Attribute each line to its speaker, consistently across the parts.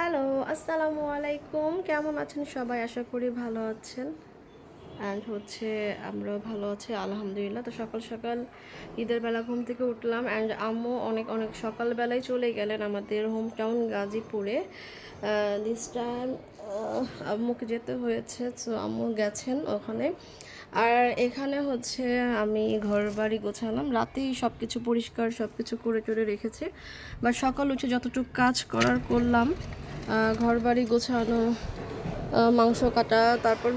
Speaker 1: Hello, আসসালামু আলাইকুম। কেমন আছেন সবাই? আশা করি ভালো আছেন। অ্যান্ড আমরাও ভালো আছি আলহামদুলিল্লাহ। তো সকাল সকাল ঈদের বেলা ঘুম থেকে উঠলাম অ্যান্ড আম্মু অনেক অনেক সকালবেলায় চলে গেলেন আমাদের হোম টাউন গাজীপুরে। দিস টাইম আম্মুকে যেতে হয়েছে, সো আম্মু গেছেন ওখানে। আর এখানে আমি ঘর বাড়ি গোছালাম, রাতেই সব কিছু পরিষ্কার সব কিছু করে টরে রেখেছি, বা সকাল উঠে যতটুকু কাজ করার করলাম। ঘর বাড়ি গোছানো, মাংস কাটা, তারপর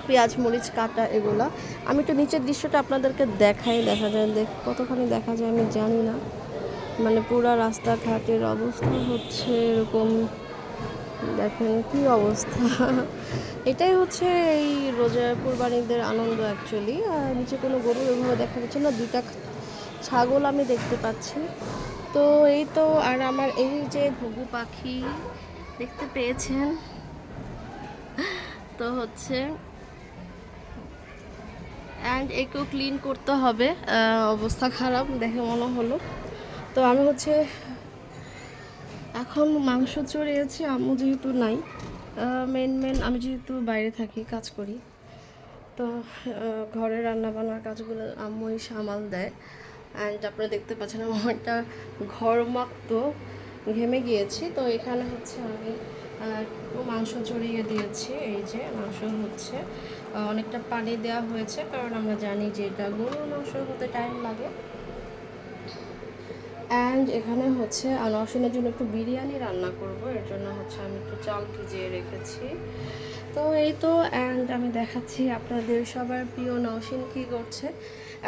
Speaker 1: পেঁয়াজ মরিচ কাটা, এগুলা। আমি একটু নিচের দৃশ্যটা আপনাদেরকে দেখা যায় কতখানি দেখা যায় আমি জানি না, মানে পুরা রাস্তাঘাটের অবস্থা এরকম। দেখেন কি অবস্থা। এটাই এই রোজা কুরবানিদের আনন্দ অ্যাকচুয়ালি। নিচে কোনো গরু এভাবে দেখা যাচ্ছে না, দুইটা ছাগল আমি দেখতে পাচ্ছি। তো এই তো, আর আমার এই যে ঘুঘু পাখি দেখতে পেয়েছেন, তো অ্যান্ড একেও ক্লিন করতে হবে, অবস্থা খারাপ দেখে মনে হলো। তো আমি এখন মাংস চড়িয়েছি, আম্মু যেহেতু নাই, মেন আমি যেহেতু বাইরে থাকি, কাজ করি, তো ঘরে রান্নাবান্নার কাজগুলো আম্মুই সামাল দেয়। অ্যান্ড আপনারা দেখতে পাচ্ছেন আমারটা ঘরমাক্ত, ঘেমে গিয়েছি। তো এখানে আমি একটু মাংস চড়িয়ে দিয়েছি। এই যে মাংস অনেকটা পানি দেওয়া হয়েছে, কারণ আমরা জানি যে এটা গরুর মাংস হতে টাইম লাগে। অ্যান্ড এখানে নওশিনের জন্য একটু বিরিয়ানি রান্না করব, এর জন্য আমি একটু চাল ভিজিয়ে রেখেছি। তো এই তো, অ্যান্ড আমি দেখাচ্ছি আপনাদের সবার প্রিয় নওশিন কী করছে।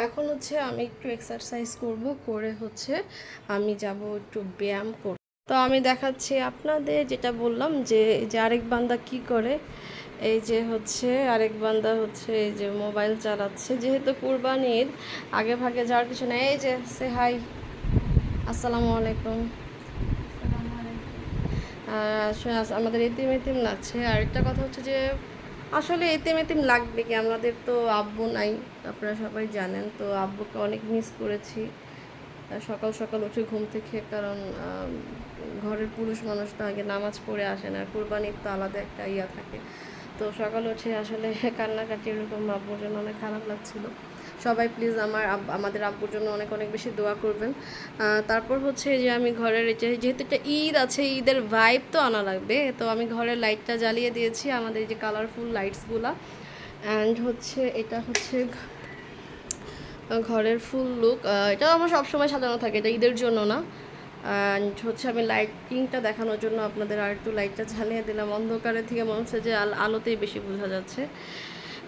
Speaker 1: এখন আমি একটু এক্সারসাইজ করব, করে আমি যাব একটু ব্যায়াম করব। তো আমি দেখাচ্ছি আপনাদের, যেটা বললাম যে আরেক বান্দা কি করে। এই যে আরেক বান্দা এই যে মোবাইল চালাচ্ছে, যেহেতু কুরবানি ঈদ, আগে ভাগে যাওয়ার কিছু নেই। এই যে সে হাই, আসসালামু আলাইকুম। আমাদের এতিম লাগছে। আর একটা কথা যে আসলে এতিম লাগবে কি, আমাদের তো আব্বু নাই, আপনারা সবাই জানেন। তো আব্বুকে অনেক মিস করেছি সকাল সকাল উঠে ঘুম থেকে, কারণ ঘরের পুরুষ মানুষটা আগে নামাজ পড়ে আসে না, কুরবানির তো আলাদা একটা থাকে। তো সকাল উঠে আসলে কান্নাকাটি এরকম আব্বুর জন্য অনেক খারাপ লাগছিল। সবাই প্লিজ আমাদের আব্বুর জন্য অনেক অনেক বেশি দোয়া করবেন। তারপর যে আমি ঘরের যেহেতু একটা ঈদ আছে, ঈদের ভাইব তো আনা লাগবে, তো আমি ঘরের লাইটটা জ্বালিয়ে দিয়েছি, আমাদের যে কালারফুল লাইটসগুলা। অ্যান্ড এটা ঘরের ফুল লুক। এটা আমার সবসময় সাজানো থাকে, এটা ঈদের জন্য না। অ্যান্ড আমি লাইটিংটা দেখানোর জন্য আপনাদের আর একটু লাইটটা জ্বালিয়ে দিলাম। অন্ধকারের থেকে মনে হচ্ছে যে আলোতেই বেশি বোঝা যাচ্ছে।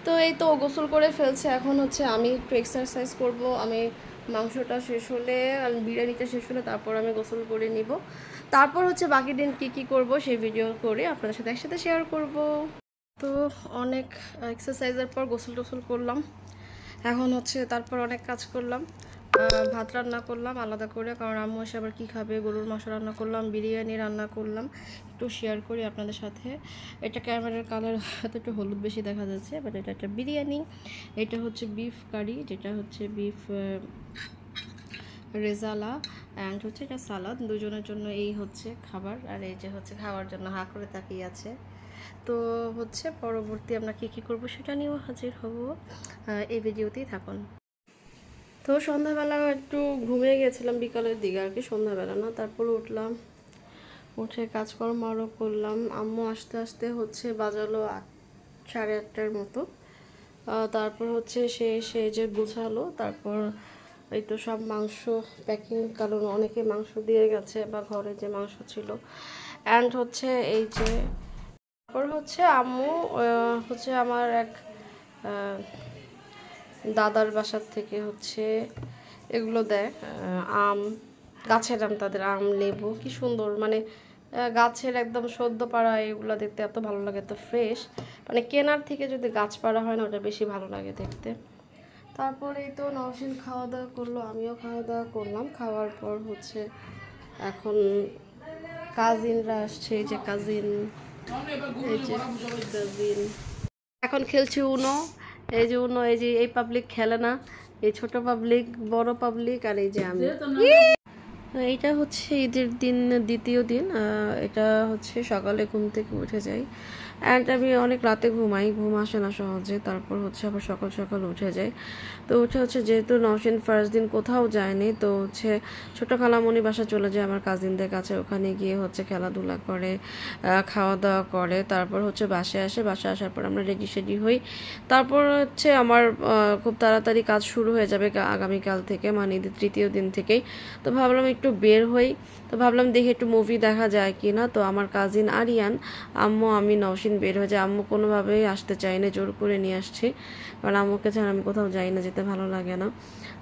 Speaker 1: তো এই তো গোসল করে ফেলছে, এখন আমি একটু এক্সারসাইজ করব। আমি মাংসটা শেষ হলে, বিরিয়ানিটা শেষ হলে তারপর আমি গোসল করে নিব। তারপর বাকি দিন কি করব সেই ভিডিও করে আপনাদের সাথে একসাথে শেয়ার করব। তো অনেক এক্সারসাইজের পর গোসল টোসল করলাম। এখন তারপর অনেক কাজ করলাম। ভাত রান্না করলাম আলাদা করে, কারণ আম্মু এসে আবার কী খাবে। গরুর মাংস রান্না করলাম, বিরিয়ানি রান্না করলাম, একটু শেয়ার করি আপনাদের সাথে। এটা ক্যামেরার কালার একটু হলুদ বেশি দেখা যাচ্ছে, বাট এটা একটা বিরিয়ানি। এটা বিফ কারি, যেটা বিফ রেজালা, অ্যান্ড এটা সালাদ। দুজনের জন্য এই খাবার। আর এই যে খাওয়ার জন্য হা করে তাকিয়ে আছে। তো পরবর্তী আমরা কী করবো সেটা নিয়েও হাজির হব, এই ভিডিওতেই থাকুন। তো সন্ধ্যাবেলা একটু ঘুমিয়ে গেছিলাম বিকালের দিকে আর কি, সন্ধ্যাবেলা না। তারপর উঠলাম, উঠে কাজকর্ম আরও করলাম। আম্মু আস্তে আস্তে বাজালো 8:30টার মতো। তারপর সে যে গুছালো, তারপর এই তো সব মাংস প্যাকিং, কারণ অনেকে মাংস দিয়ে গেছে বা ঘরে যে মাংস ছিল। অ্যান্ড এই যে তারপর আম্মু আমার এক দাদার বাসার থেকে এগুলো দেয়, আম, গাছের আম, তাদের আম, লেবু, কি সুন্দর, মানে গাছের একদম সদ্য পাড়া। এগুলো দেখতে এত ভালো লাগে, এত ফ্রেশ, মানে কেনার থেকে যদি গাছ পাড়া হয় না, ওটা বেশি ভালো লাগে দেখতে। তারপরে এই তো নওশিন খাওয়া দাওয়া করলো, আমিও খাওয়া দাওয়া করলাম। খাওয়ার পর এখন কাজিনরা আসছে, এই যে কাজিন, এখন খেলছি উনো। এই যে উনো, এই যে এই পাবলিক খেলে না, এই ছোট পাবলিক, বড় পাবলিক, আর এই যে আমি। এইটা হচ্ছে ঈদের দিন দ্বিতীয় দিন। এটা হচ্ছে সকালে ঘুম থেকে উঠে যাই, অ্যান্ড আমি অনেক রাতে ঘুমাই, ঘুম আসে না সহজে। তারপর হচ্ছে আবার সকাল সকাল উঠে যাই। তো উঠে হচ্ছে যেহেতু নওশিন ফার্স্ট দিন কোথাও যায়নি, তো হচ্ছে ছোটো খালামণি বাসা চলে যায় আমার কাজিনদের কাছে। ওখানে গিয়ে হচ্ছে খেলাধুলা করে, খাওয়া দাওয়া করে, তারপর হচ্ছে বাসায় আসে। বাসায় আসার পর আমরা রেডি সেডি হই। তারপর হচ্ছে আমার খুব তাড়াতাড়ি কাজ শুরু হয়ে যাবে আগামীকাল থেকে, মানে ঈদের তৃতীয় দিন থেকেই। তো ভাবলাম একটু বের হই, তো ভাবলাম দেখি একটু মুভি দেখা যায় কি না। তো আমার কাজিন আরিয়ান, আম্মু, আমি, নওশিন বের হয়ে যায়। আম্মু কোনোভাবেই আসতে চাইনি, জোর করে নিয়ে আসছি, কারণ আম্মুকে ছাড়া আমি কোথাও যাই না, যেতে ভালো লাগে না।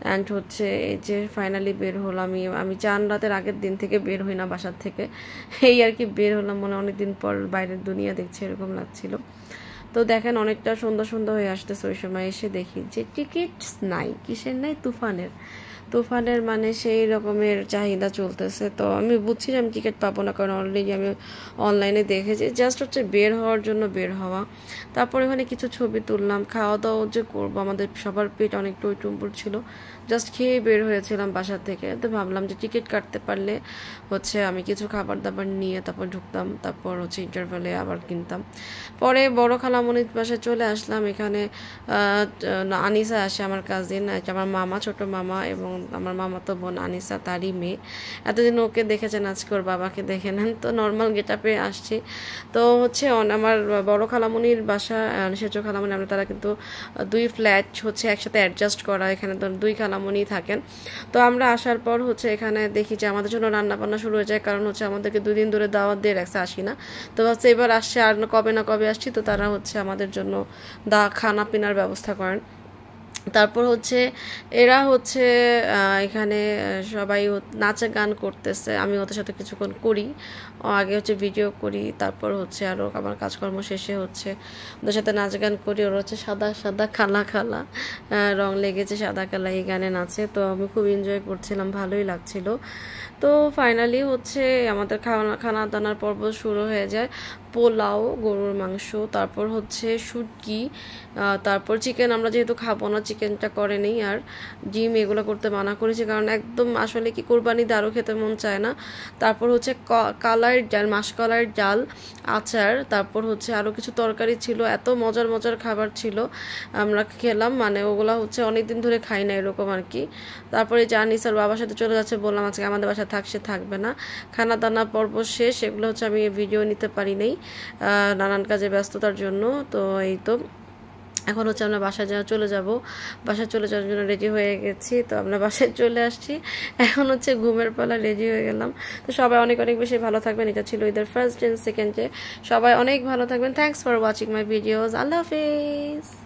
Speaker 1: অ্যান্ড হচ্ছে এই যে ফাইনালি বের হলাম। আমি চান রাতের আগের দিন থেকে বের হই না বাসার থেকে, এই আর কি বের হলাম, মনে অনেকদিন পর বাইরের দুনিয়া দেখছি এরকম লাগছিল। তো দেখেন অনেকটা সন্ধ্যা সন্ধ্যা হয়ে আসতেছে। ওই সময় এসে দেখি যে টিকিটস নাই। কিসের নাই? তুফানের। তুফানের মানে সেই রকমের চাহিদা চলতেছে। তো আমি বুঝছি যে আমি টিকিট পাবো না, কারণ অলরেডি আমি অনলাইনে দেখেছি। জাস্ট হচ্ছে বের হওয়ার জন্য বের হওয়া। তারপর এখানে কিছু ছবি তুললাম। খাওয়া দাওয়া যে করবো, আমাদের সবার পেট অনেক টইটুম্বুর ছিল, জাস্ট খেয়ে বের হয়েছিলাম বাসা থেকে। তো ভাবলাম যে টিকিট কাটতে পারলে হচ্ছে আমি কিছু খাবার দাবার নিয়ে তারপর ঢুকতাম, তারপর হচ্ছে ইন্টারভ্যালে আবার কিনতাম। পরে বড় খালামণির বাসায় চলে আসলাম। এখানে আনিসা আসে, আমার কাজিন, আমার মামা, ছোট মামা, এবং আমার মামা তো বোন আনিসা, তারই মেয়ে। এতদিন ওকে দেখেছেন, আজকে ওর বাবাকে দেখে নেন। তো নর্মাল গেট আপে আসছি। তো হচ্ছে আমার বড় খালামণির বাসা, সেচ খালামণি, আমরা তারা কিন্তু দুই ফ্ল্যাট হচ্ছে একসাথে অ্যাডজাস্ট করা। এখানে তো দুই খালামণি থাকেন। তো আমরা আসার পর হচ্ছে এখানে দেখি যে আমাদের জন্য রান্না বান্না শুরু হয়ে যায়, কারণ হচ্ছে আমাদেরকে 2 দিন ধরে দাওয়াত দিয়ে রাখছে, আসি না। তো হচ্ছে এবার আসছে, আর কবে না কবে আসছি। তো তারা হচ্ছে আমাদের জন্য খানা পিনার ব্যবস্থা করেন। তারপর হচ্ছে এরা হচ্ছে এখানে সবাই নাচে গান করতেছে, আমি ওদের সাথে কিছুক্ষণ করি, আগে হচ্ছে ভিডিও করি, তারপর হচ্ছে আরও আমার কাজকর্ম শেষে হচ্ছে ওদের সাথে নাচ গান করি। ওরা হচ্ছে সাদা সাদা খালা খালা, রং লেগেছে সাদা কালা, এই গানে নাচে। তো আমি খুব এনজয় করছিলাম, ভালোই লাগছিল। তো ফাইনালি হচ্ছে আমাদের খানা দানার পর্ব শুরু হয়ে যায়। পোলাও, গরুর মাংস, তারপর হচ্ছে শুটকি, তারপর চিকেন। আমরা যেহেতু খাবো না, চিকেনটা করে নেই। আর ডিম এগুলো করতে মানা করেছি, কারণ একদম আসলে কি কোরবানিতে আরও খেতে মন চায় না। তারপর হচ্ছে কালার ডাল, মাসকলাইয়ের ডাল, আচার, তারপর হচ্ছে আরও কিছু তরকারি ছিল। এত মজার মজার খাবার ছিল, আমরা খেলাম, মানে ওগুলো হচ্ছে অনেকদিন ধরে খাই না এরকম আর কি। তারপরে জানিসার বাবার সাথে চলে যাচ্ছে, বললাম আজকে আমাদের বাসায় সে থাকবে না। খানা দানা পর্ব শেষ। এগুলো হচ্ছে আমি ভিডিও নিতে পারি নাই নানান কাজে ব্যস্ততার জন্য। তো এই তো এখন হচ্ছে আমরা বাসায় চলে যাব। বাসায় চলে যাওয়ার জন্য রেডি হয়ে গেছি। তো আমরা বাসায় চলে আসছি, এখন হচ্ছে ঘুমের পালা, রেডি হয়ে গেলাম। তো সবাই অনেক অনেক বেশি ভালো থাকবেন। এটা ছিল ঈদের ফার্স্ট ডে, সেকেন্ড ডে। সবাই অনেক ভালো থাকবেন। Thanks for watching my videos. Allah Hafiz.